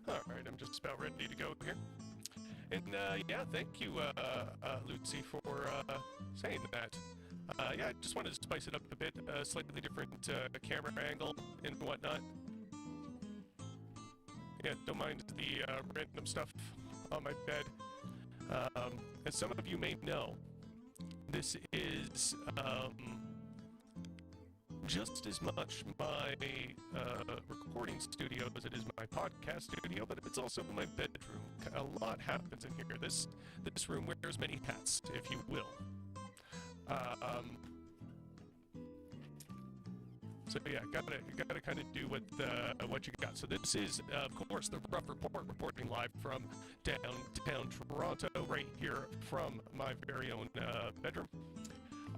All right, I'm just about ready to go here. And yeah, thank you, Lucy, for saying that. Yeah, I just wanted to spice it up a bit, slightly different camera angle and whatnot. Yeah, don't mind the random stuff on my bed. As some of you may know, this is just as much my recording studio as it is my podcast studio, but it's also my bedroom. A lot happens in here. This room wears many hats, if you will. So yeah, gotta kind of do what you got. So this is, of course, the Rough Report, reporting live from downtown Toronto, right here from my very own bedroom.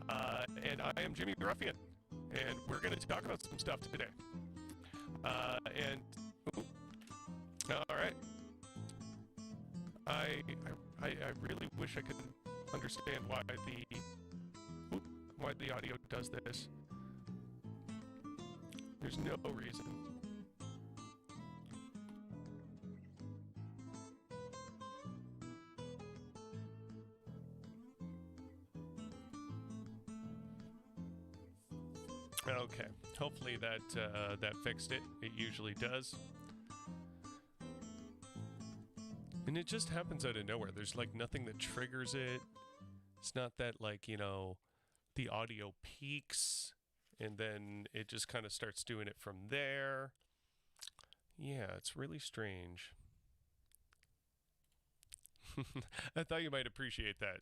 And I am Jimmy Ruffian, and we're going to talk about some stuff today. All right. I really wish I could understand why the audio does this. There's no reason. Okay, hopefully that fixed it. It usually does. And it just happens out of nowhere. There's like nothing that triggers it. It's not that, like, you know, the audio peaks and then it just kind of starts doing it from there. Yeah, it's really strange. I thought you might appreciate that.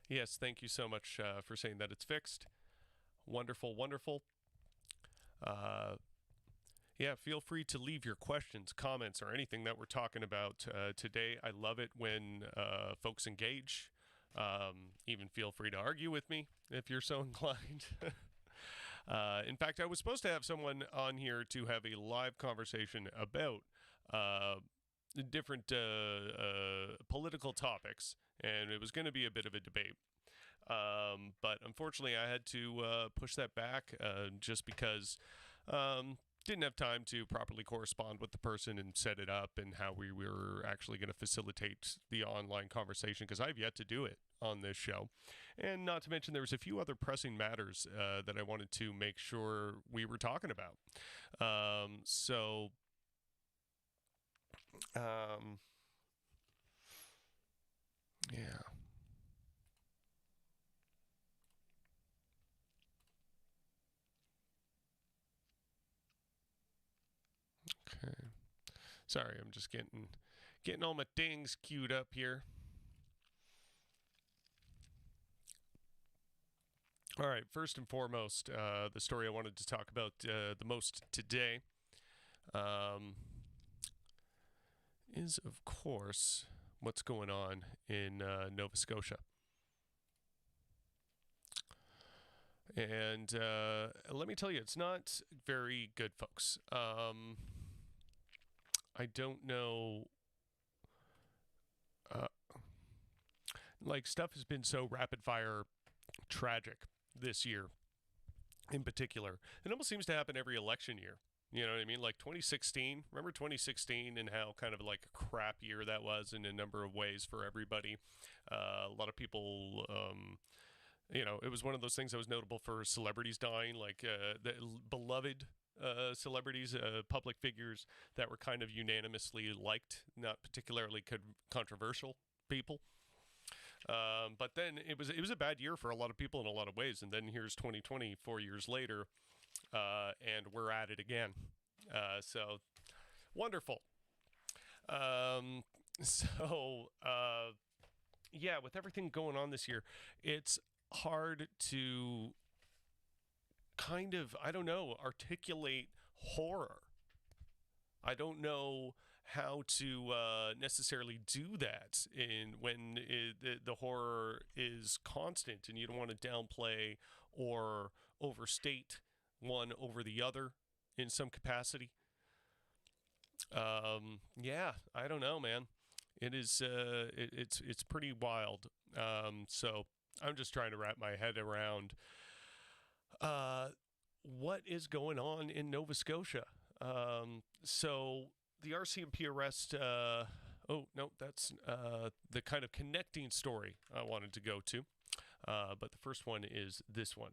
Yes, thank you so much for saying that it's fixed. Wonderful, wonderful. Yeah, feel free to leave your questions, comments, or anything that we're talking about today. I love it when folks engage. Even feel free to argue with me if you're so inclined. In fact, I was supposed to have someone on here to have a live conversation about different political topics, and it was going to be a bit of a debate. But unfortunately, I had to push that back just because didn't have time to properly correspond with the person and set it up and how we were actually going to facilitate the online conversation, because I've yet to do it on this show. And not to mention, there was a few other pressing matters that I wanted to make sure we were talking about. Yeah. Okay. Sorry, I'm just getting all my things queued up here. All right, first and foremost, the story I wanted to talk about the most today is, of course, what's going on in Nova Scotia. And let me tell you, it's not very good, folks. I don't know. Like, stuff has been so rapid fire tragic this year in particular. It almost seems to happen every election year. You know what I mean? Like 2016, remember 2016 and how kind of like a crap year that was in a number of ways for everybody. A lot of people, you know, it was one of those things that was notable for celebrities dying, like the beloved celebrities, public figures that were kind of unanimously liked, not particularly controversial people. But then it was a bad year for a lot of people in a lot of ways. And then here's 2020, 4 years later, and we're at it again. So wonderful. Yeah, with everything going on this year, it's hard to kind of, I don't know, articulate horror. I don't know how to necessarily do that when the horror is constant and you don't want to downplay or overstate one over the other in some capacity. Yeah, I don't know, man. It is it's pretty wild. So I'm just trying to wrap my head around what is going on in Nova Scotia? So the RCMP arrest. Oh no, that's the kind of connecting story I wanted to go to. But the first one is this one.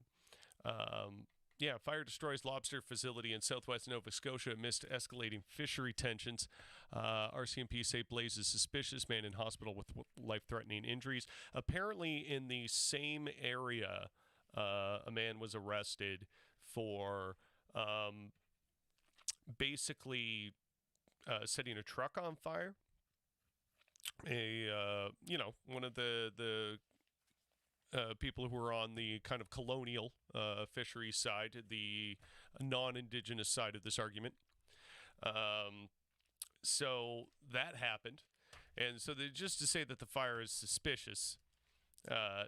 Yeah, fire destroys lobster facility in southwest Nova Scotia amidst escalating fishery tensions. RCMP say blaze is suspicious. Man in hospital with life-threatening injuries. Apparently, in the same area, a man was arrested for basically setting a truck on fire. One of the people who are on the kind of colonial fishery side, the non-indigenous side of this argument. So that happened. And so just to say that the fire is suspicious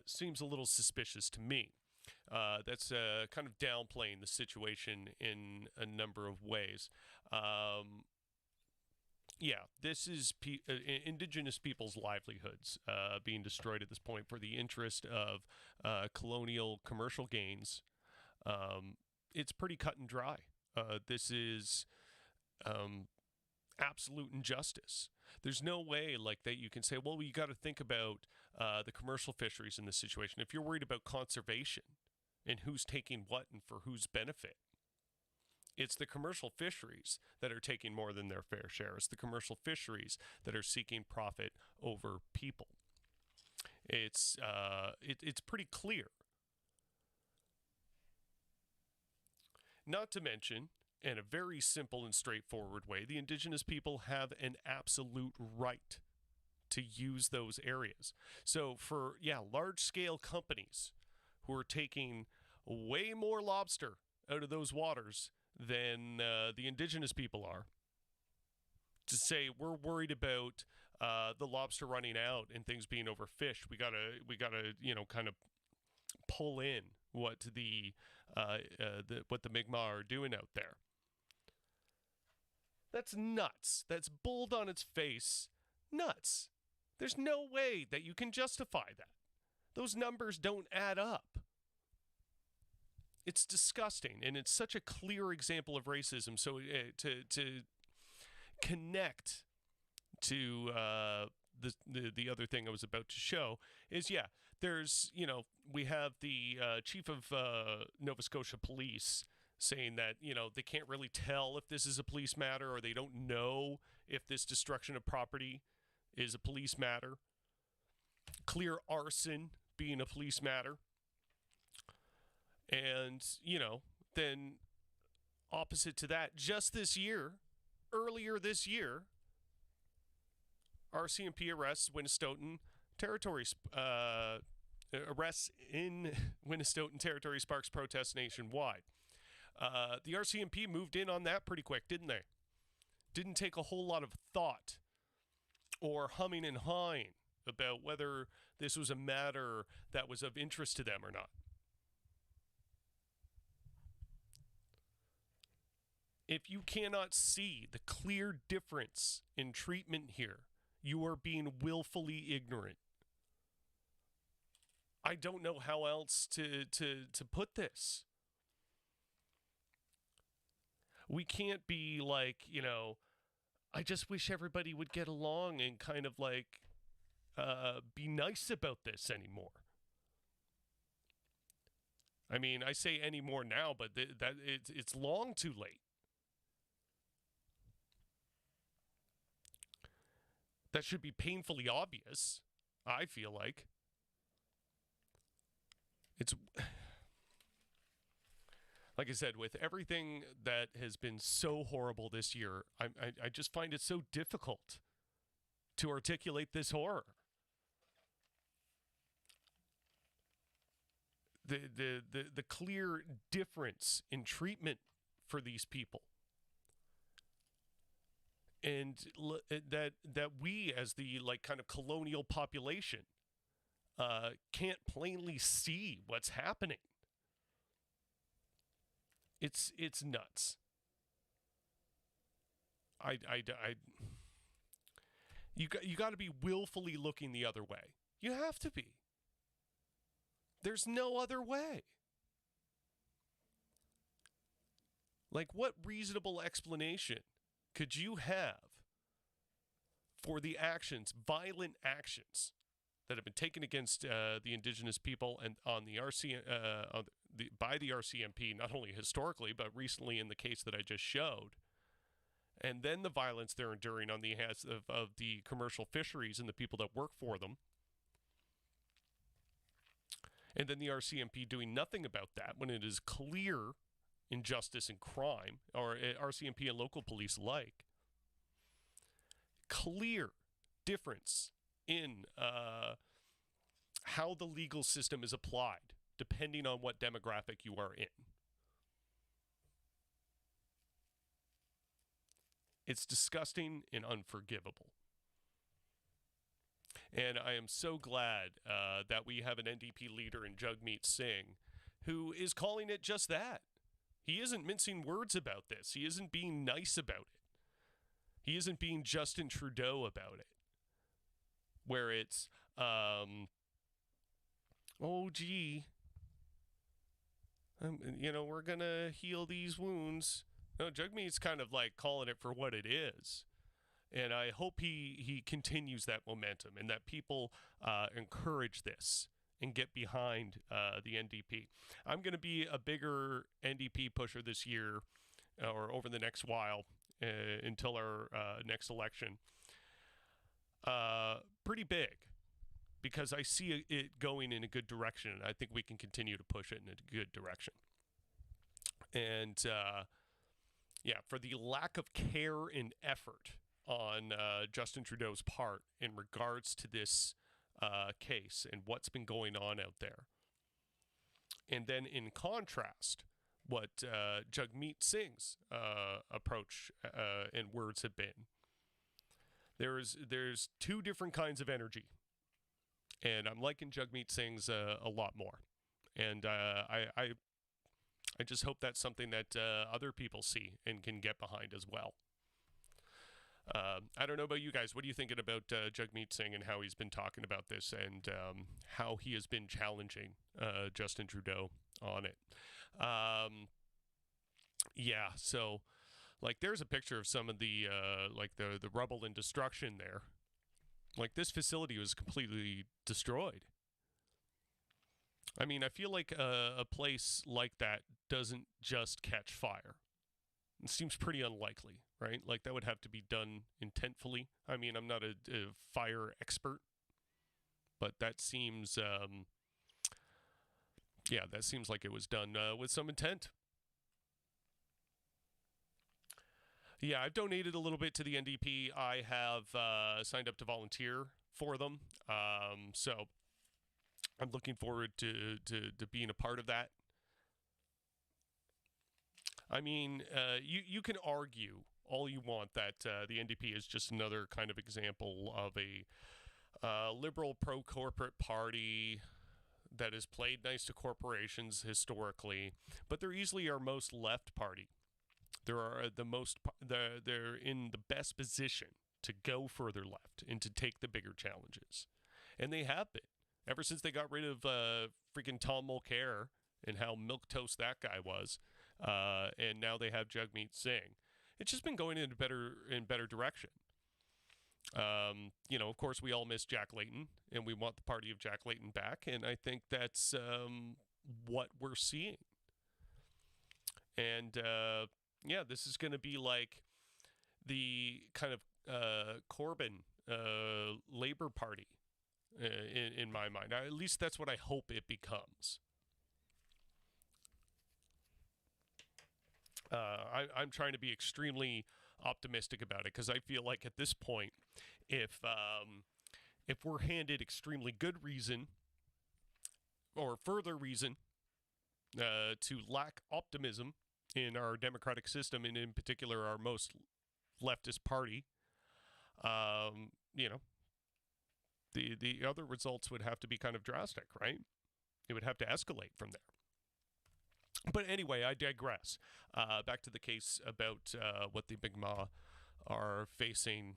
seems a little suspicious to me. That's kind of downplaying the situation in a number of ways. Yeah, this is indigenous people's livelihoods being destroyed at this point for the interest of colonial commercial gains. It's pretty cut and dry. This is absolute injustice. There's no way like that you can say, well, you got to think about the commercial fisheries in this situation. If you're worried about conservation and who's taking what and for whose benefit, it's the commercial fisheries that are taking more than their fair share. It's the commercial fisheries that are seeking profit over people. It's pretty clear. Not to mention, in a very simple and straightforward way, the indigenous people have an absolute right to use those areas. So for, large-scale companies who are taking way more lobster out of those waters than the indigenous people are, to say we're worried about the lobster running out and things being overfished, we gotta kind of pull in what the Mi'kmaq are doing out there. That's nuts. That's bold on its face. Nuts. There's no way that you can justify that. Those numbers don't add up. It's disgusting, and it's such a clear example of racism. So to connect to the other thing I was about to show is, there's, we have the chief of Nova Scotia Police saying that, they can't really tell if this is a police matter, or they don't know if this destruction of property is a police matter. Clear arson being a police matter. And, then opposite to that, just earlier this year, RCMP arrests Winnistoten territory, arrests in Winnistoten territory sparks protests nationwide. The RCMP moved in on that pretty quick, didn't they? Didn't take a whole lot of thought or humming and hawing about whether this was a matter that was of interest to them or not. If you cannot see the clear difference in treatment here, you are being willfully ignorant. I don't know how else to put this. We can't be like, I just wish everybody would get along and kind of like be nice about this anymore. I mean, I say anymore now, but it's long too late. That should be painfully obvious, I feel like. It's, like I said, with everything that has been so horrible this year, I just find it so difficult to articulate this horror. The clear difference in treatment for these people. And that we, as the kind of colonial population, can't plainly see what's happening. It's nuts. You got to be willfully looking the other way. You have to be. There's no other way. Like, what reasonable explanation could you have for the actions, violent actions, that have been taken against the indigenous people and on the by the RCMP, not only historically but recently in the case that I just showed, and then the violence they're enduring on the hands of the commercial fisheries and the people that work for them, and then the RCMP doing nothing about that when it is clear injustice and crime, or RCMP and local police alike, clear difference in how the legal system is applied, depending on what demographic you are in. It's disgusting and unforgivable. And I am so glad that we have an NDP leader in Jagmeet Singh who is calling it just that. He isn't mincing words about this. He isn't being nice about it. He isn't being Justin Trudeau about it, where it's, oh, gee, we're going to heal these wounds. No, Jagmeet's kind of like calling it for what it is. And I hope he continues that momentum and that people encourage this and get behind the NDP. I'm going to be a bigger NDP pusher this year or over the next while until our next election. Pretty big, because I see it going in a good direction, and I think we can continue to push it in a good direction. And for the lack of care and effort on Justin Trudeau's part in regards to this case and what's been going on out there. And then in contrast, what Jagmeet Singh's approach and words have been. There's two different kinds of energy, and I'm liking Jagmeet Singh's a lot more. And I just hope that's something that other people see and can get behind as well. I don't know about you guys. What are you thinking about Jagmeet Singh and how he's been talking about this and how he has been challenging Justin Trudeau on it? So like there's a picture of some of the the rubble and destruction there. Like this facility was completely destroyed. I mean, I feel like a place like that doesn't just catch fire. It seems pretty unlikely, right? Like that would have to be done intentfully. I mean, I'm not a fire expert, but that seems, that seems like it was done with some intent. Yeah, I've donated a little bit to the NDP. I have signed up to volunteer for them. So I'm looking forward to being a part of that. I mean, you can argue all you want that the NDP is just another kind of example of a liberal pro-corporate party that has played nice to corporations historically, but they're easily our most left party. They're in the best position to go further left and to take the bigger challenges, and they have been ever since they got rid of freaking Tom Mulcair and how milquetoast that guy was. And now they have Jagmeet Singh. It's just been going in better direction. Of course, we all miss Jack Layton, and we want the party of Jack Layton back. And I think that's what we're seeing. And this is going to be like the kind of Corbyn Labour Party in my mind. At least that's what I hope it becomes. I'm trying to be extremely optimistic about it because I feel like at this point, if we're handed extremely good reason or further reason to lack optimism in our democratic system, and in particular our most leftist party, the other results would have to be kind of drastic, right? It would have to escalate from there. But anyway, I digress. Back to the case about what the Mi'kmaq are facing.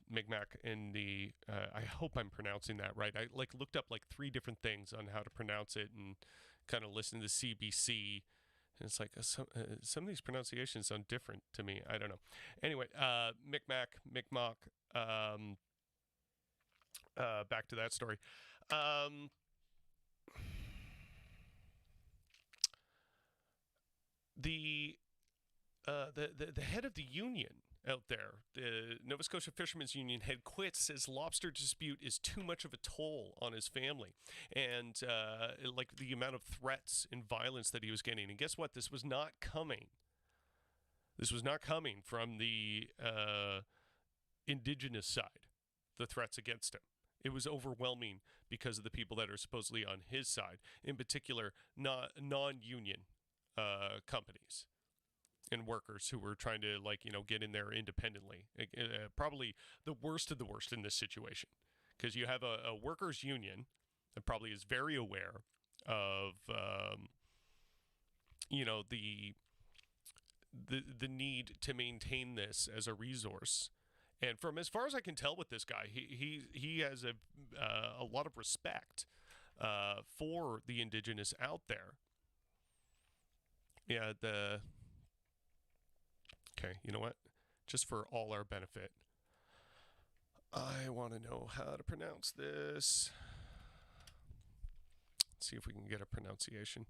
Mi'kmaq in the, I hope I'm pronouncing that right. I looked up 3 different things on how to pronounce it and kind of listened to CBC And it's like some of these pronunciations sound different to me. I don't know. Anyway, Micmac. Back to that story. Um, the the head of the union out there, the Nova Scotia Fishermen's Union head, quits, says lobster dispute is too much of a toll on his family, and like the amount of threats and violence that he was getting. And guess what? This was not coming. This was not coming from the Indigenous side, the threats against him. It was overwhelming because of the people that are supposedly on his side, in particular, non-union companies and workers who were trying to, like, get in there independently. Probably the worst of the worst in this situation, because you have a workers union that probably is very aware of the need to maintain this as a resource. And from as far as I can tell with this guy, he has a lot of respect for the Indigenous out there. Yeah, okay, you know what? Just for all our benefit, I want to know how to pronounce this. Let's see if we can get a pronunciation.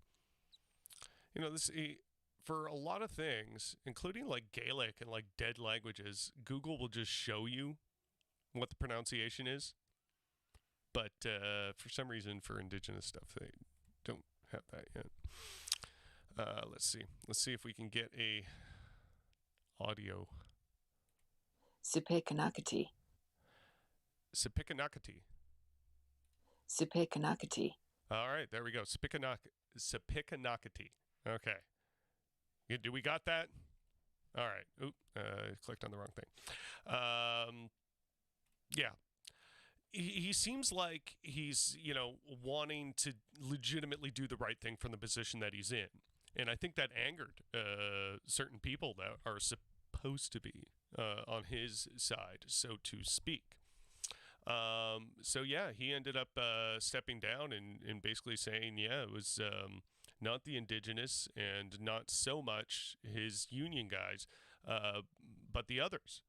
For a lot of things, including like Gaelic and like dead languages, Google will just show you what the pronunciation is. But for some reason, for Indigenous stuff, they don't have that yet. Let's see. Let's see if we can get a audio. Sipekanakati. Sipikanakati. Sipekanakati. All right, there we go. Sipikanakati. Okay. Do we got that? All right. Oop, clicked on the wrong thing. Yeah. He seems like he's, wanting to legitimately do the right thing from the position that he's in. And I think that angered certain people that are supposed to be on his side, so to speak. So, yeah, he ended up stepping down and basically saying, it was not the Indigenous and not so much his union guys, but the others.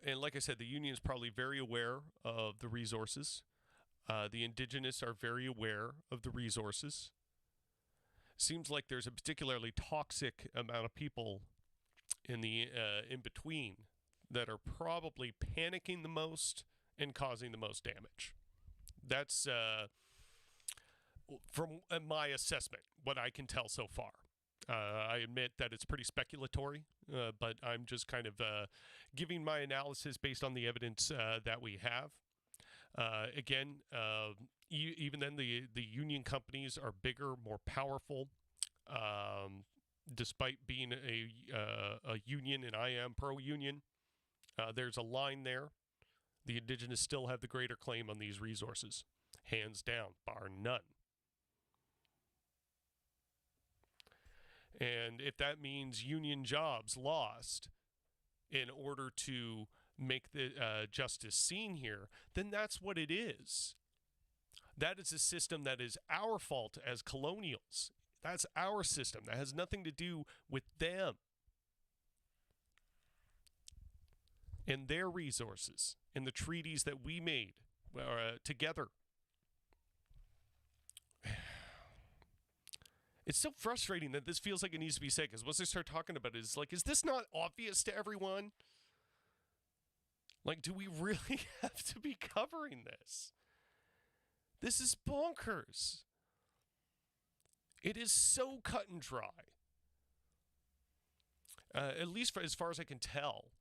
And like I said, the union is probably very aware of the resources. The Indigenous are very aware of the resources. Seems like there's a particularly toxic amount of people in the in between that are probably panicking the most and causing the most damage. That's from my assessment, what I can tell so far. I admit that it's pretty speculatory, but I'm just kind of giving my analysis based on the evidence that we have. Again, even then, the union companies are bigger, more powerful. Despite being a union, and I am pro-union, there's a line there. The Indigenous still have the greater claim on these resources, hands down, bar none. And if that means union jobs lost in order to make the justice seen here, then that's what it is. That is a system that is our fault as colonials. That's our system. That has nothing to do with them and their resources and the treaties that we made together. It's so frustrating that this feels like it needs to be said, because once I start talking about it, it's like, is this not obvious to everyone? Like, do we really have to be covering this? This is bonkers. It is so cut and dry. At least as far as I can tell.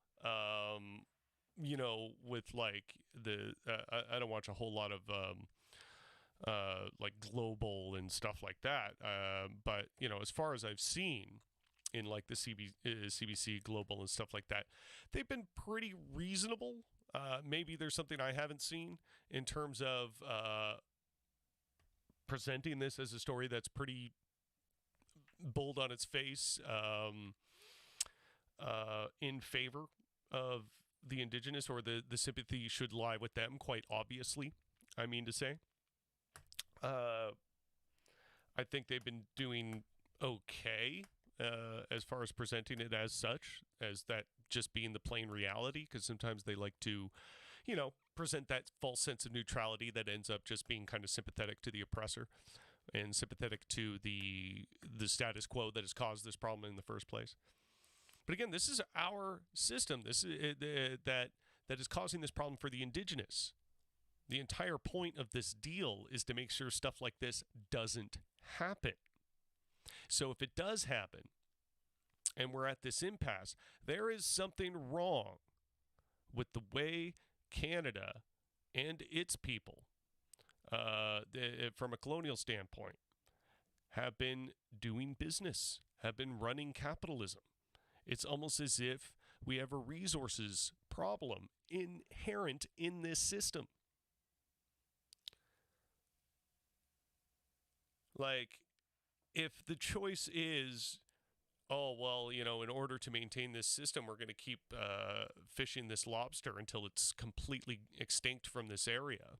With like I don't watch a whole lot of like Global and stuff like that. But as far as I've seen in like the CBC Global and stuff like that, they've been pretty reasonable. Maybe there's something I haven't seen in terms of presenting this as a story that's pretty bold on its face, in favor of the indigenous, or the sympathy should lie with them, quite obviously, I mean to say. I think they've been doing okay as far as presenting it as such, as that just being the plain reality, because sometimes they like to, present that false sense of neutrality that ends up just being kind of sympathetic to the oppressor and sympathetic to the status quo that has caused this problem in the first place. But again, this is our system. This is that is causing this problem for the indigenous. The entire point of this deal is to make sure stuff like this doesn't happen. So if it does happen, and we're at this impasse, there is something wrong with the way Canada and its people, from a colonial standpoint, have been doing business, have been running capitalism. It's almost as if we have a resources problem inherent in this system. Like, if the choice is, oh, well, in order to maintain this system, we're going to keep fishing this lobster until it's completely extinct from this area.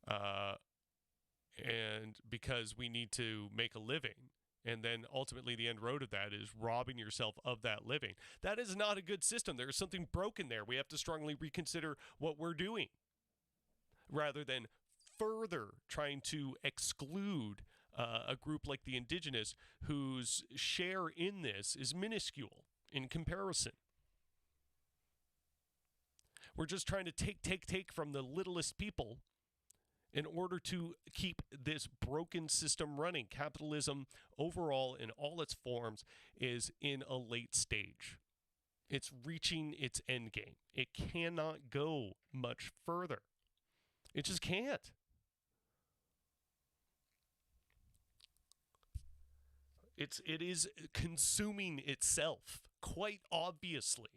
And because we need to make a living. And then ultimately the end road of that is robbing yourself of that living. That is not a good system. There is something broken there. We have to strongly reconsider what we're doing, rather than further trying to exclude a group like the indigenous, whose share in this is minuscule in comparison. We're just trying to take from the littlest people in order to keep this broken system running. Capitalism overall, in all its forms, is in a late stage. It's reaching its end game. It cannot go much further. It just can't. It is consuming itself, quite obviously.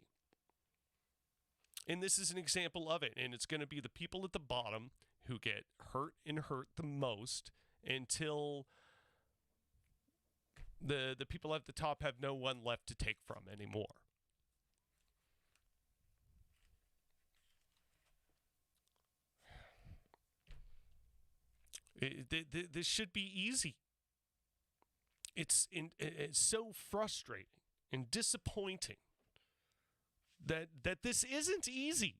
And this is an example of it. And it's going to be the people at the bottom who get hurt the most, until the people at the top have no one left to take from anymore. This should be easy. It's so frustrating and disappointing that this isn't easy.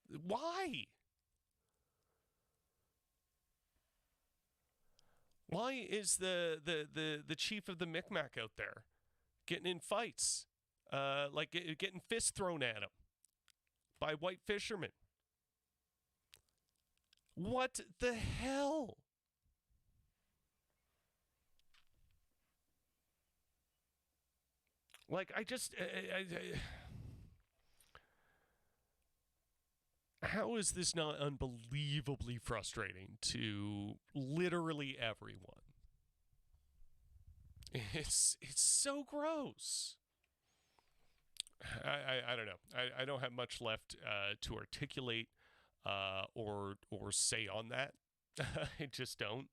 Why? Why is the chief of the Micmac out there getting in fights, getting fists thrown at him by white fishermen? What the hell? How is this not unbelievably frustrating to literally everyone? It's so gross. I don't know. I don't have much left to articulate or say on that. I just don't.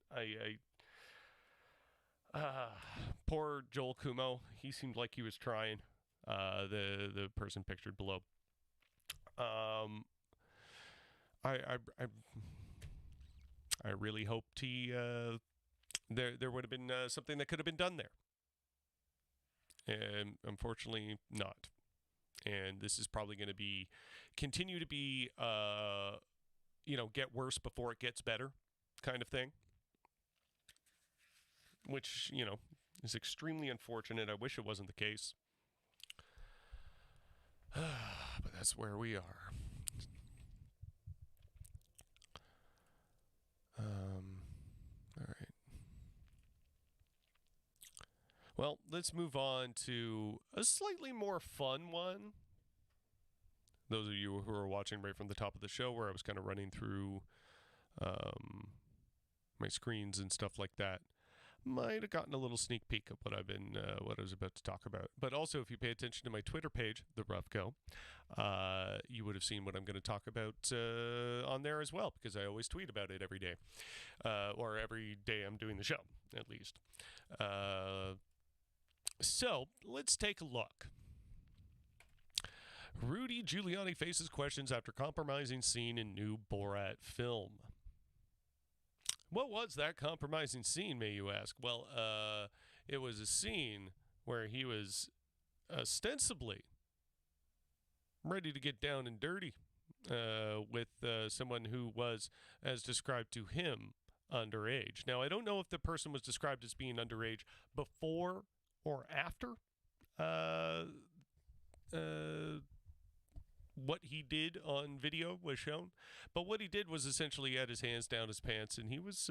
Poor Joel Kumo. He seemed like he was trying. The person pictured below. I really hoped there would have been something that could have been done there, and unfortunately not. And this is probably going to continue to be get worse before it gets better, kind of thing. Which is extremely unfortunate. I wish it wasn't the case, but that's where we are. All right. Well, let's move on to a slightly more fun one. Those of you who are watching right from the top of the show, where I was kind of running through my screens and stuff like that, might have gotten a little sneak peek of what I was about to talk about. But also, if you pay attention to my Twitter page, The Rough Go, you would have seen what I'm going to talk about on there as well, because I always tweet about it every day, or every day I'm doing the show, at least. So let's take a look. Rudy Giuliani faces questions after compromising scene in new Borat film. What was that compromising scene, may you ask? Well, it was a scene where he was ostensibly ready to get down and dirty with someone who was, as described to him, underage. Now, I don't know if the person was described as being underage before or after what he did on video was shown. But what he did was essentially had his hands down his pants, and he was,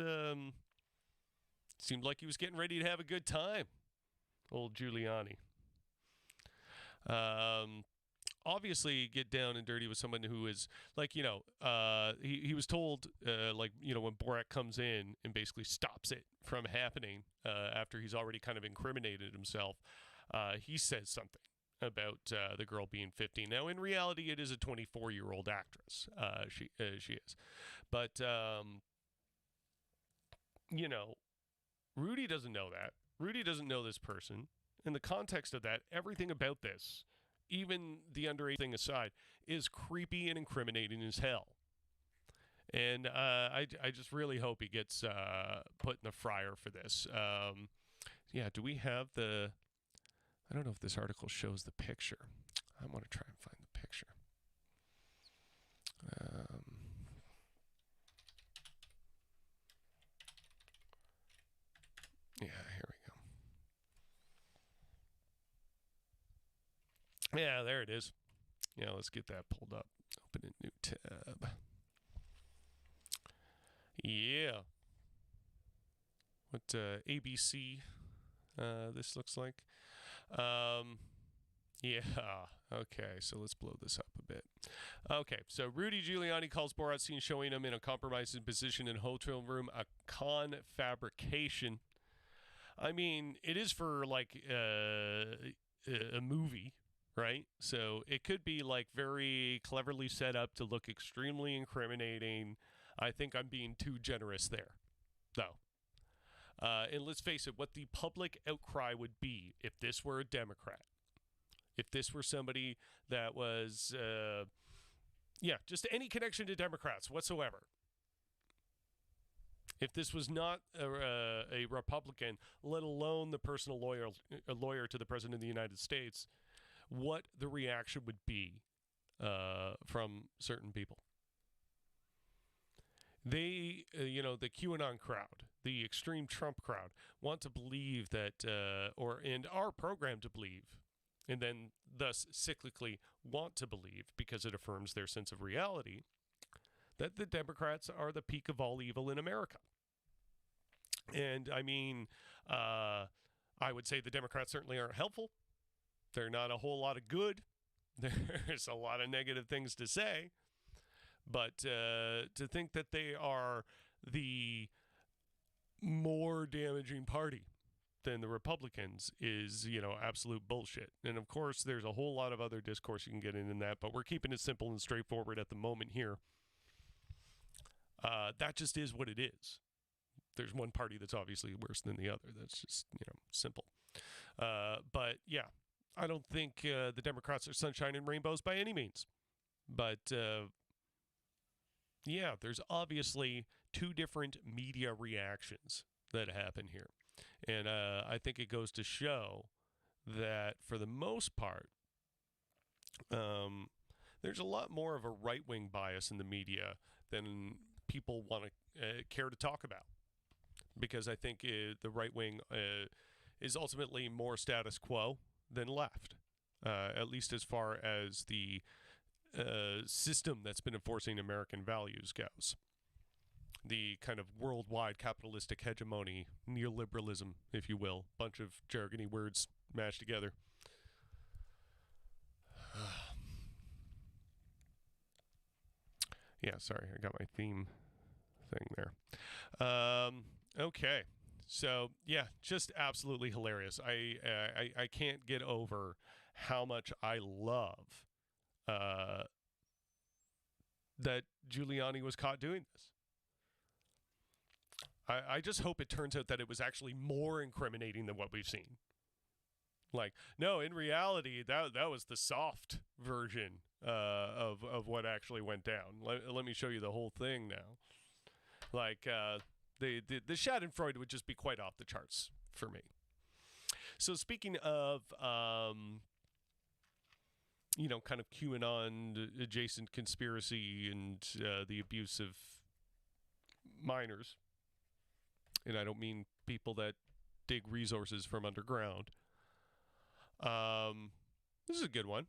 seemed like he was getting ready to have a good time. Old Giuliani. Obviously, get down and dirty with someone who is, like, he was told, when Borat comes in and basically stops it from happening after he's already kind of incriminated himself, he says something about the girl being 15. Now, in reality, it is a 24-year-old actress. She is. But, Rudy doesn't know that. Rudy doesn't know this person. In the context of that, everything about this, even the underage thing aside, is creepy and incriminating as hell. And I just really hope he gets put in the fryer for this. Do we have the... I don't know if this article shows the picture. I want to try and find the picture. Here we go. Yeah, there it is. Yeah, let's get that pulled up. Open a new tab. Yeah. What ABC this looks like. Okay, so let's blow this up a bit. Okay, so Rudy Giuliani calls Borat scene showing him in a compromising position in hotel room a con fabrication. I mean, it is for, like, a movie, right? So it could be, like, very cleverly set up to look extremely incriminating. I think I'm being too generous there, though. And let's face it, what the public outcry would be if this were a Democrat. If this were somebody that was, just any connection to Democrats whatsoever. If this was not a Republican, let alone the personal lawyer to the President of the United States, what the reaction would be from certain people. They, the QAnon crowd, the extreme Trump crowd, want to believe that, and are programmed to believe, and then thus cyclically want to believe, because it affirms their sense of reality, that the Democrats are the peak of all evil in America. And, I mean, I would say the Democrats certainly aren't helpful. They're not a whole lot of good. There's a lot of negative things to say. But to think that they are the more damaging party than the Republicans is, absolute bullshit. And, of course, there's a whole lot of other discourse you can get in that, but we're keeping it simple and straightforward at the moment here. That just is what it is. There's one party that's obviously worse than the other. That's just, simple. But, yeah, I don't think the Democrats are sunshine and rainbows by any means. But... there's obviously two different media reactions that happen here. And I think it goes to show that for the most part, there's a lot more of a right-wing bias in the media than people want to care to talk about. Because I think the right wing is ultimately more status quo than left, at least as far as the system that's been enforcing American values goes. The kind of worldwide capitalistic hegemony, neoliberalism, if you will. Bunch of jargony words mashed together. Sorry, I got my theme thing there. Okay. So, just absolutely hilarious. I can't get over how much I love that Giuliani was caught doing this. I just hope it turns out that it was actually more incriminating than what we've seen. Like, no, in reality, that was the soft version of what actually went down. Let me show you the whole thing now. Like the Schadenfreude would just be quite off the charts for me. So speaking of kind of QAnon adjacent conspiracy and the abuse of minors, and I don't mean people that dig resources from underground. This is a good one.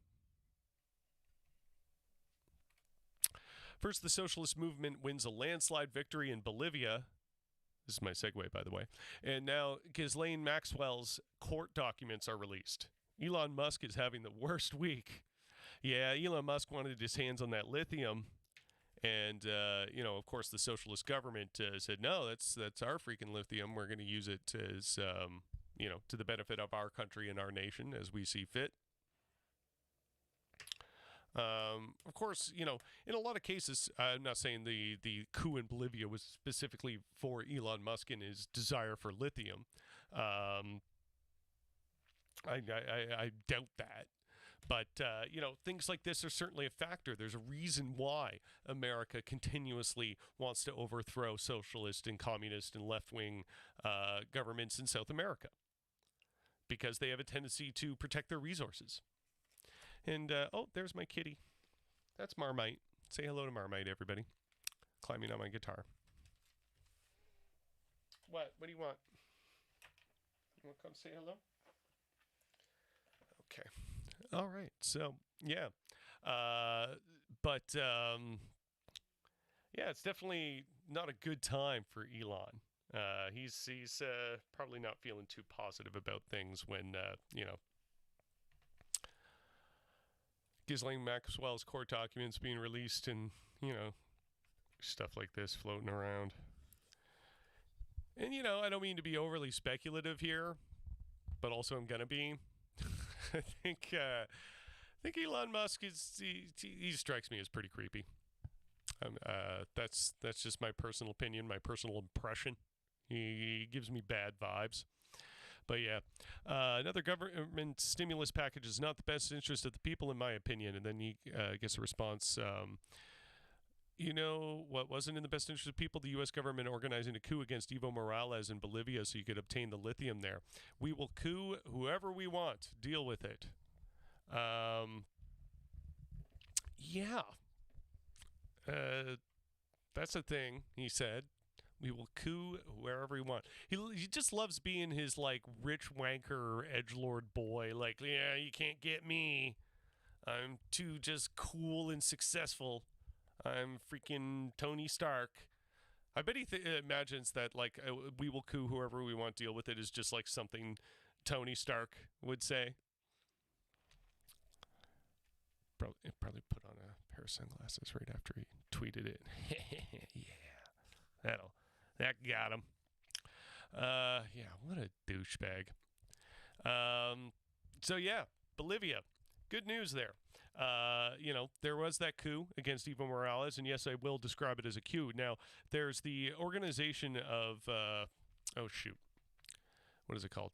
First, the socialist movement wins a landslide victory in Bolivia. This is my segue, by the way. And now Ghislaine Maxwell's court documents are released. Elon Musk is having the worst week. Yeah, Elon Musk wanted his hands on that lithium. And, of course, the socialist government said, no, that's our freaking lithium. We're going to use it as, to the benefit of our country and our nation as we see fit. Of course, in a lot of cases, I'm not saying the coup in Bolivia was specifically for Elon Musk and his desire for lithium. I doubt that. But, things like this are certainly a factor. There's a reason why America continuously wants to overthrow socialist and communist and left-wing governments in South America. Because they have a tendency to protect their resources. And, there's my kitty. That's Marmite. Say hello to Marmite, everybody. Climbing on my guitar. What? What do you want? You want to come say hello? Okay. All right. So, yeah. It's definitely not a good time for Elon. He's probably not feeling too positive about things when, Ghislaine Maxwell's court documents being released and, stuff like this floating around. And, I don't mean to be overly speculative here, but also I'm going to be. I think Elon Musk he strikes me as pretty creepy. That's just my personal opinion, my personal impression. He gives me bad vibes. But yeah, another government stimulus package is not the best interest of the people, in my opinion. And then he gets a response. What wasn't in the best interest of people? The U.S. government organizing a coup against Evo Morales in Bolivia so you could obtain the lithium there. We will coup whoever we want. Deal with it. That's a thing, he said. We will coup wherever we want. He just loves being his, rich wanker edgelord boy. Like, yeah, you can't get me. I'm too just cool and successful. I'm freaking Tony Stark. I bet he imagines that, we will coup whoever we want, deal with it is just, something Tony Stark would say. Probably put on a pair of sunglasses right after he tweeted it. Yeah. That got him. What a douchebag. Bolivia. Good news there. There was that coup against Evo Morales, and yes, I will describe it as a coup. Now, there's the organization of, what is it called?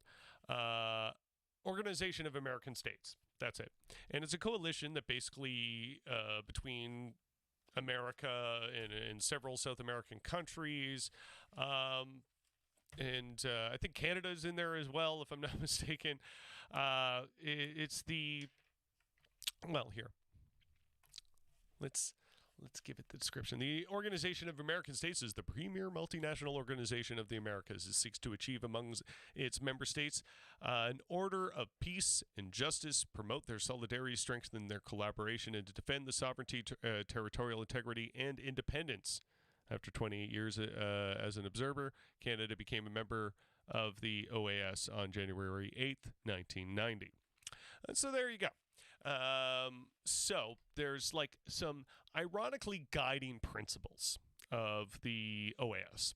Organization of American States. That's it. And it's a coalition that basically, between America and several South American countries, and I think Canada is in there as well, if I'm not mistaken. It's the... Well, here. Let's give it the description. The Organization of American States is the premier multinational organization of the Americas. It seeks to achieve among its member states an order of peace and justice, promote their solidarity, strengthen their collaboration, and to defend the sovereignty, territorial integrity, and independence. After 28 years as an observer, Canada became a member of the OAS on January 8th, 1990. And so there you go. So there's some ironically guiding principles of the OAS.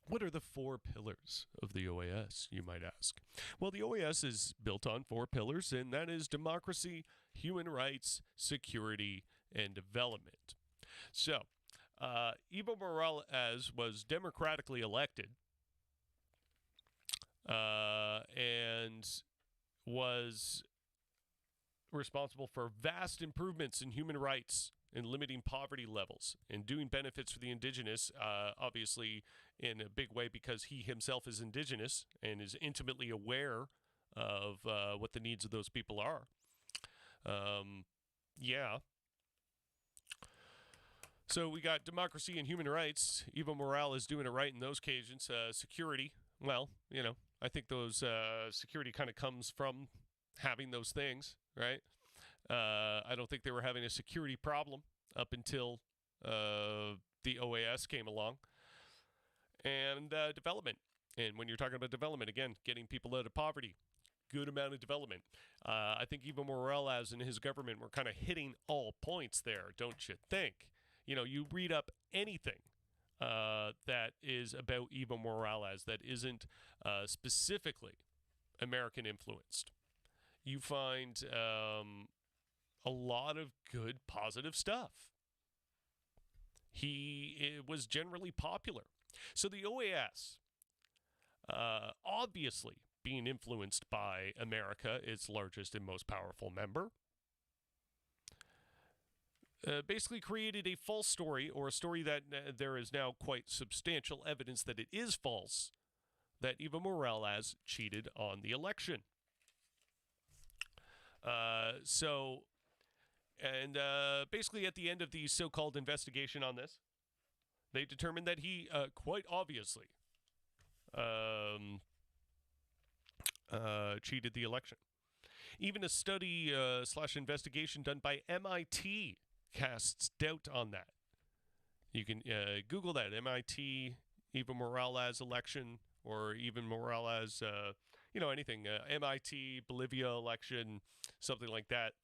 What are the 4 pillars of the OAS, you might ask? Well, the OAS is built on 4 pillars, and that is democracy, human rights, security, and development. So, Evo Morales was democratically elected and was responsible for vast improvements in human rights and limiting poverty levels and doing benefits for the indigenous, obviously in a big way because he himself is indigenous and is intimately aware of what the needs of those people are. Yeah. So we got democracy and human rights. Evo Morales is doing it right in those occasions. Security, well, I think those security kind of comes from having those things, right? I don't think they were having a security problem up until the OAS came along. And development. And when you're talking about development, again, getting people out of poverty, good amount of development. I think Evo Morales and his government were kind of hitting all points there, don't you think? You read up anything that is about Evo Morales that isn't specifically American influenced. You find a lot of good, positive stuff. He was generally popular. So the OAS, obviously being influenced by America, its largest and most powerful member, basically created a false story, or a story that there is now quite substantial evidence that it is false, that Evo Morales cheated on the election. Basically at the end of the so-called investigation on this, they determined that he quite obviously cheated the election. Even a study / investigation done by MIT casts doubt on that. You can Google that, MIT, Evo Morales election, or even Morales, anything, MIT, Bolivia election, something like that.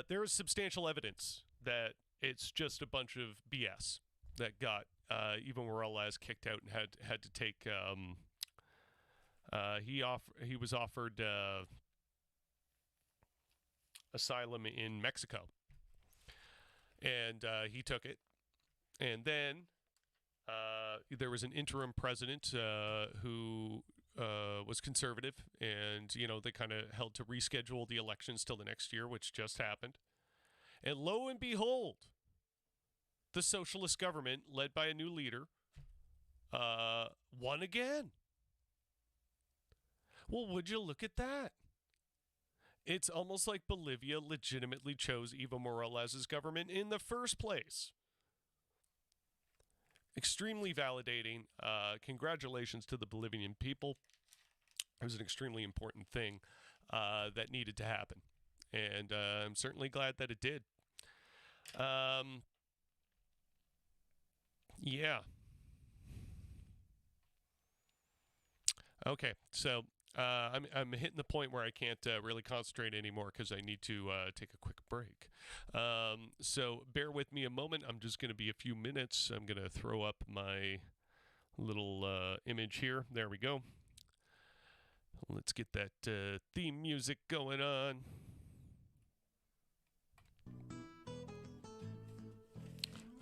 There is substantial evidence that it's just a bunch of BS that got Evo Morales kicked out and had to take. He was offered asylum in Mexico, and he took it. And then there was an interim president who was conservative, and they kind of held to reschedule the elections till the next year, which just happened. And lo and behold, the socialist government, led by a new leader, won again. Well, would you look at that? It's almost like Bolivia legitimately chose Evo Morales' government in the first place. Extremely validating. Congratulations to the Bolivian people. It was an extremely important thing that needed to happen. And I'm certainly glad that it did. Yeah. Okay, so I'm hitting the point where I can't really concentrate anymore because I need to take a quick break. So bear with me a moment. I'm just going to be a few minutes. I'm going to throw up my little image here. There we go. Let's get that theme music going on.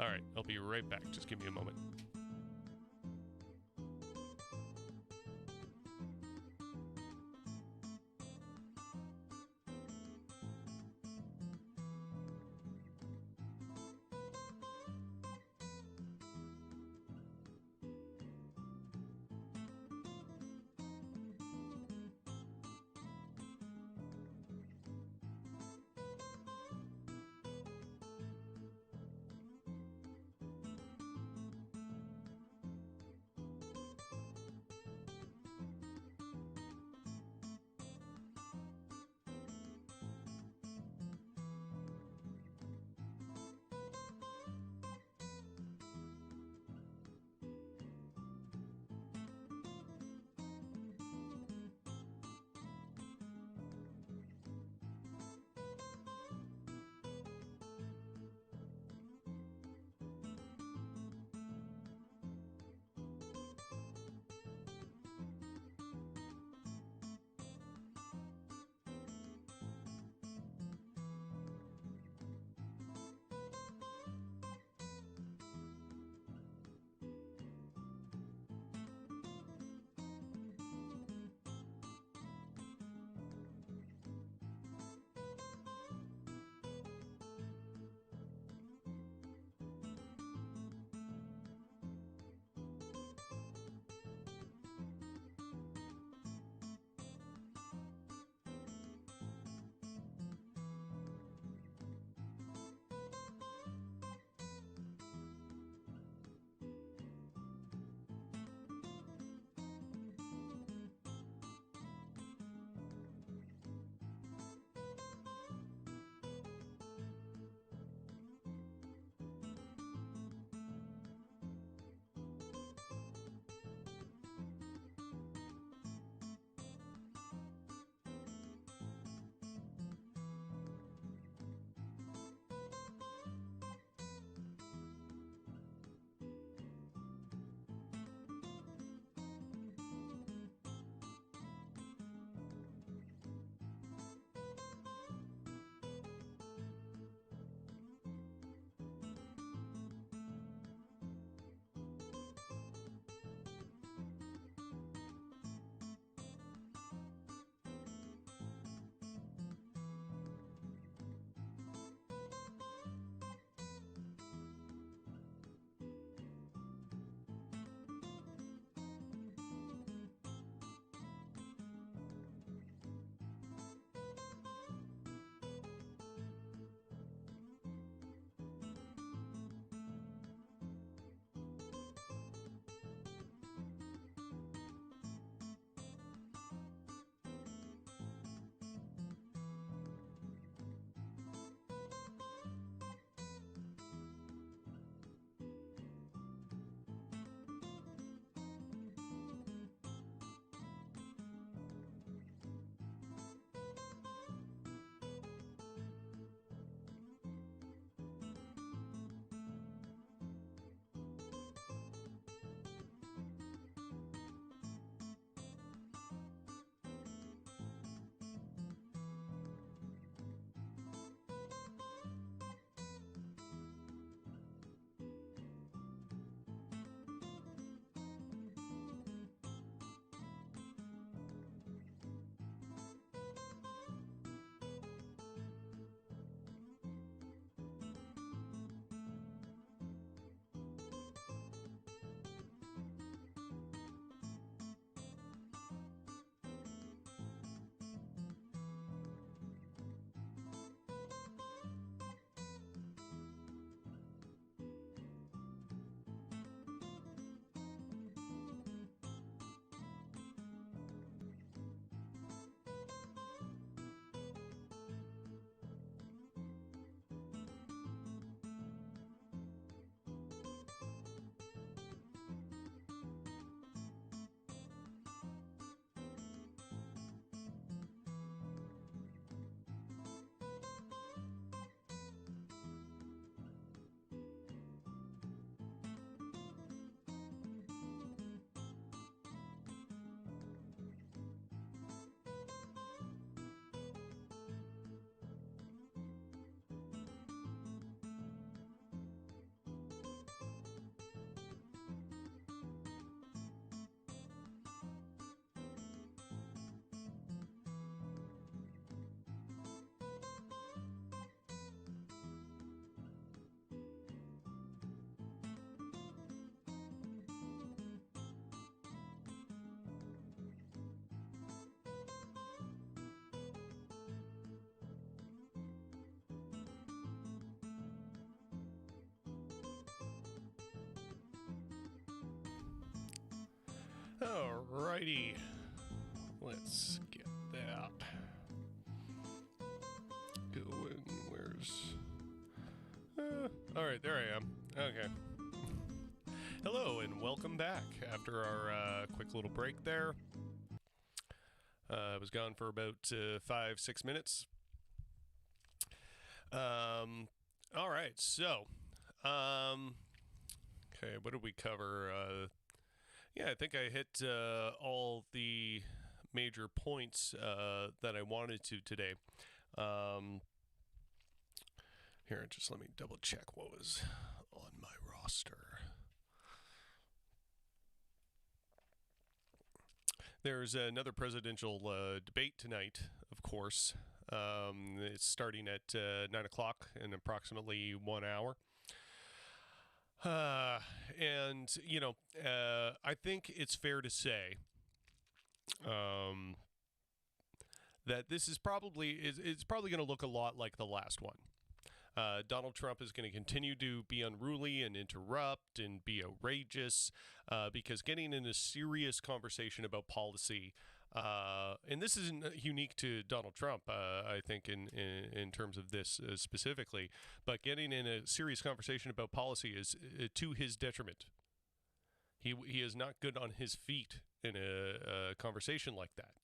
All right, I'll be right back. Just give me a moment. Alrighty. Let's get that going. Where's... Alright, there I am. Okay. Hello, and welcome back after our quick little break there. I was gone for about 5-6 minutes. Alright, so... okay, what did we cover? Yeah, I think I hit all the major points that I wanted to today. Here, just let me double check what was on my roster. There's another presidential debate tonight, of course. It's starting at 9 o'clock in approximately 1 hour. And, you know, I think it's fair to say that this is probably it's probably going to look a lot like the last one. Donald Trump is going to continue to be unruly and interrupt and be outrageous because getting in a serious conversation about policy, and this isn't unique to Donald Trump, I think, in terms of this specifically, but getting in a serious conversation about policy is to his detriment. He is not good on his feet in a conversation like that.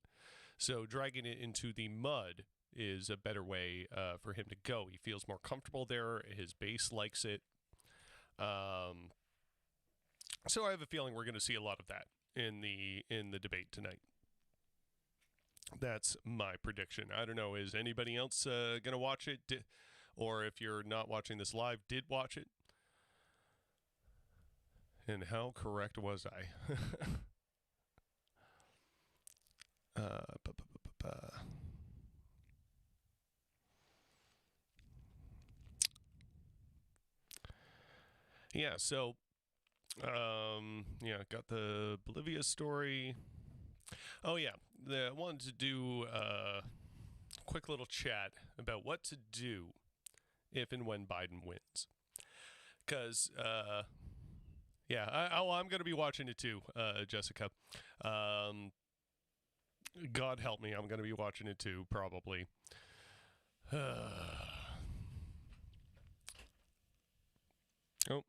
So dragging it into the mud is a better way for him to go. He feels more comfortable there. His base likes it. So I have a feeling we're going to see a lot of that in the debate tonight. That's my prediction. I don't know. Is anybody else going to watch it? Or if you're not watching this live, did watch it? And how correct was I? Yeah, so, yeah, got the Bolivia story. Oh, yeah, I wanted to do a quick little chat about what to do if and when Biden wins. Because, yeah, I'm going to be watching it too, Jessica. God help me, I'm going to be watching it too, probably. Oh,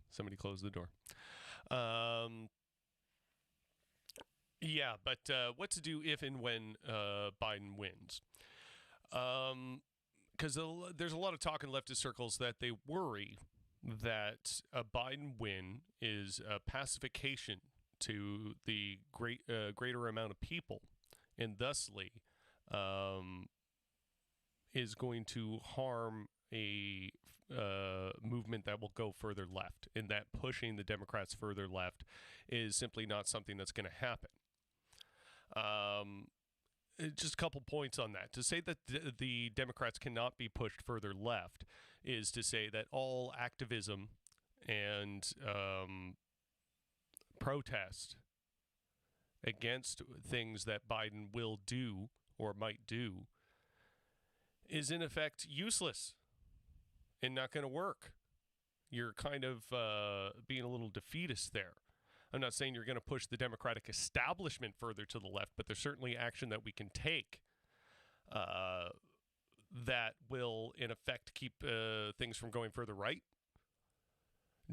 somebody closed the door. Yeah, but what to do if and when Biden wins? Because there's a lot of talk in leftist circles that they worry that a Biden win is a pacification to the greater amount of people, and thusly is going to harm a movement that will go further left, and that pushing the Democrats further left is simply not something that's going to happen. Just a couple points on that. To say that the Democrats cannot be pushed further left is to say that all activism and protest against things that Biden will do or might do is in effect useless and not going to work. You're kind of being a little defeatist there. I'm not saying you're going to push the Democratic establishment further to the left, but there's certainly action that we can take that will, in effect, keep things from going further right.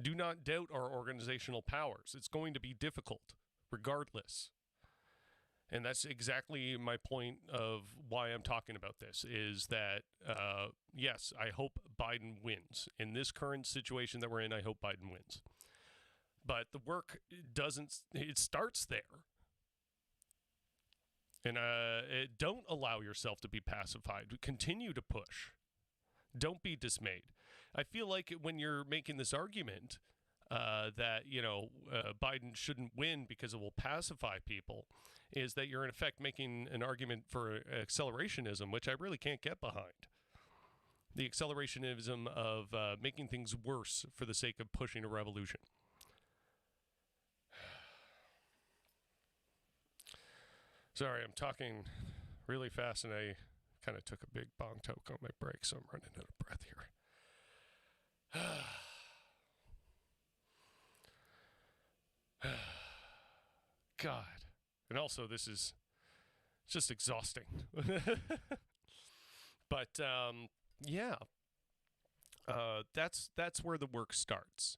Do not doubt our organizational powers. It's going to be difficult, regardless. And that's exactly my point of why I'm talking about this, is that, yes, I hope Biden wins. In this current situation that we're in, I hope Biden wins. But the work it starts there. And don't allow yourself to be pacified. Continue to push. Don't be dismayed. I feel like when you're making this argument that, Biden shouldn't win because it will pacify people, is that you're in effect making an argument for accelerationism, which I really can't get behind. The accelerationism of making things worse for the sake of pushing a revolution. Sorry, I'm talking really fast, and I kind of took a big bong toke on my break, so I'm running out of breath here. God. And also, this is just exhausting. But yeah, that's where the work starts.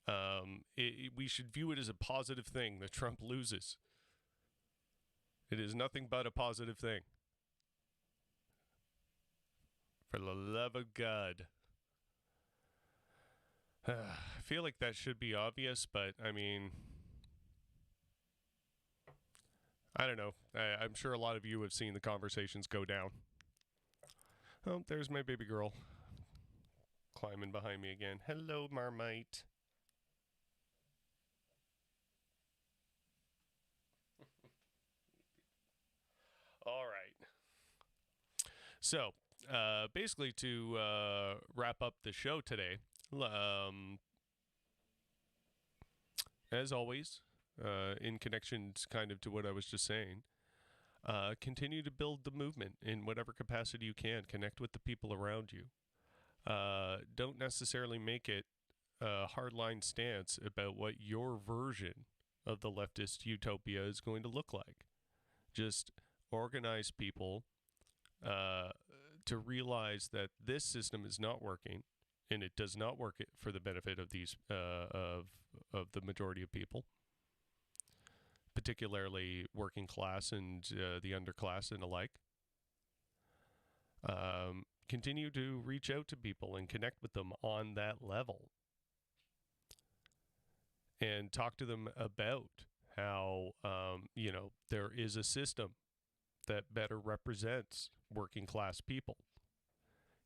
We should view it as a positive thing that Trump loses. It is nothing but a positive thing. For the love of God. I feel like that should be obvious, but I mean, I don't know. I'm sure a lot of you have seen the conversations go down. Oh, there's my baby girl climbing behind me again. Hello, Marmite. All right. So, basically, to wrap up the show today, as always, in connection kind of to what I was just saying, continue to build the movement in whatever capacity you can. Connect with the people around you. Don't necessarily make it a hardline stance about what your version of the leftist utopia is going to look like. Just organize people to realize that this system is not working, and it does not work for the benefit of these of the majority of people, particularly working class and the underclass and alike. Continue to reach out to people and connect with them on that level, and talk to them about how there is a system that better represents working class people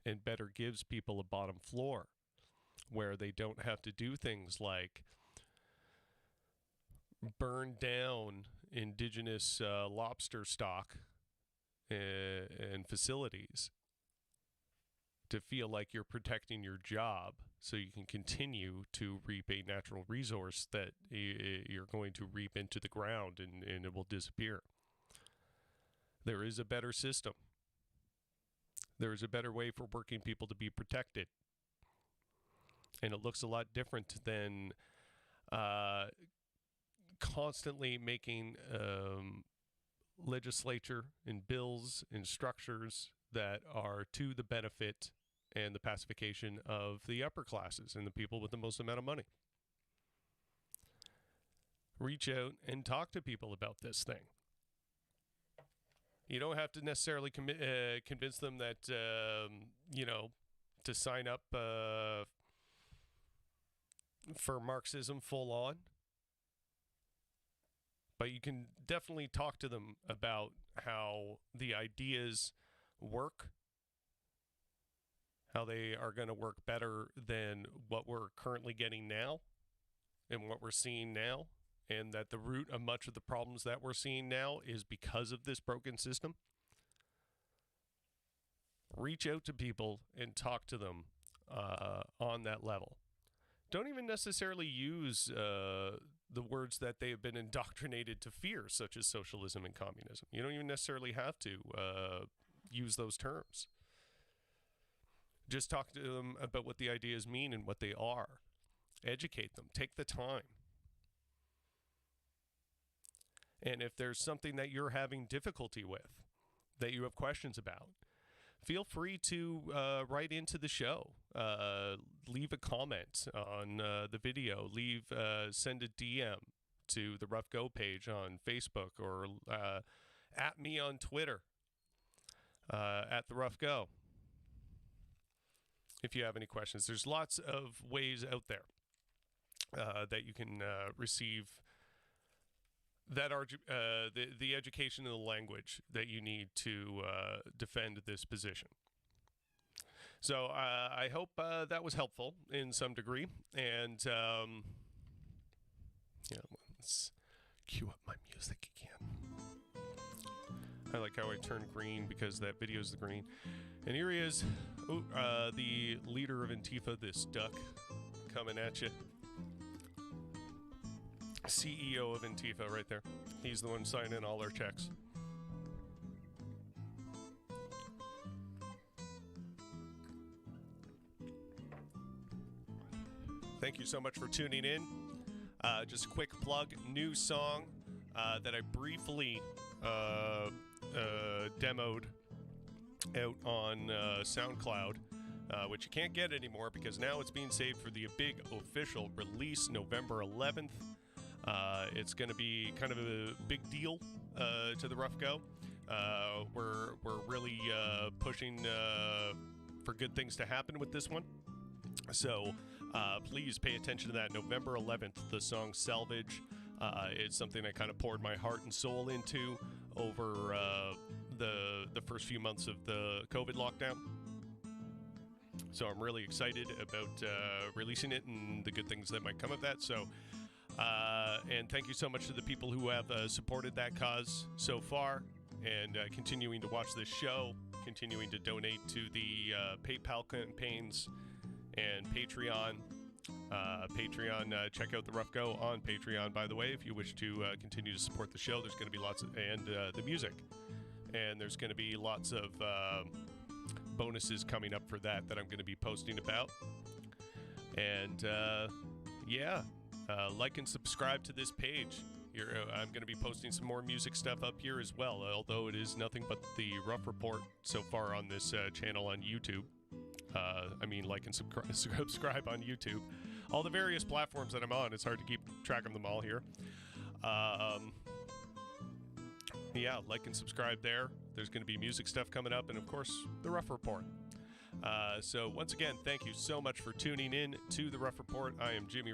and better gives people a bottom floor where they don't have to do things like burn down indigenous lobster stock and facilities to feel like you're protecting your job so you can continue to reap a natural resource that you're going to reap into the ground and it will disappear. There is a better system. There is a better way for working people to be protected. And it looks a lot different than constantly making legislature and bills and structures that are to the benefit and the pacification of the upper classes and the people with the most amount of money. Reach out and talk to people about this thing. You don't have to necessarily convince them that, to sign up for Marxism full on. But you can definitely talk to them about how the ideas work, how they are going to work better than what we're currently getting now and what we're seeing now, and that the root of much of the problems that we're seeing now is because of this broken system. Reach out to people and talk to them on that level. Don't even necessarily use the words that they have been indoctrinated to fear, such as socialism and communism. You don't even necessarily have to use those terms. Just talk to them about what the ideas mean and what they are. Educate them. Take the time. And if there's something that you're having difficulty with, that you have questions about, feel free to write into the show. Leave a comment on the video. Send a DM to the Rough Go page on Facebook, or at me on Twitter, at the Rough Go. If you have any questions, there's lots of ways out there that you can receive that are the education and the language that you need to defend this position. So I hope that was helpful in some degree. And let's cue up my music again. I like how I turn green because that video is the green. And here he is, the leader of Antifa, this duck coming at you. CEO of Antifa right there. He's the one signing all our checks. Thank you so much for tuning in. Just a quick plug, new song that I briefly demoed out on SoundCloud, which you can't get anymore because now it's being saved for the big official release November 11th. It's going to be kind of a big deal to the Rough Go. We're really pushing for good things to happen with this one. So please pay attention to that. November 11th, the song Salvage. It's something I kind of poured my heart and soul into over the first few months of the COVID lockdown. So I'm really excited about releasing it and the good things that might come of that. So, and thank you so much to the people who have supported that cause so far and continuing to watch this show, continuing to donate to the PayPal campaigns and Patreon. Check out the Rough Go on Patreon, by the way, if you wish to continue to support the show. There's going to be lots of, and the music, and there's going to be lots of bonuses coming up for that I'm going to be posting about. And like and subscribe to this page. I'm going to be posting some more music stuff up here as well, although it is nothing but the Rough Report so far on this channel on YouTube. Like and subscribe on YouTube. All the various platforms that I'm on, it's hard to keep track of them all here. Like and subscribe there. There's going to be music stuff coming up, and of course, the Rough Report. So once again, thank you so much for tuning in to the Rough Report. I am Jimmy Rough.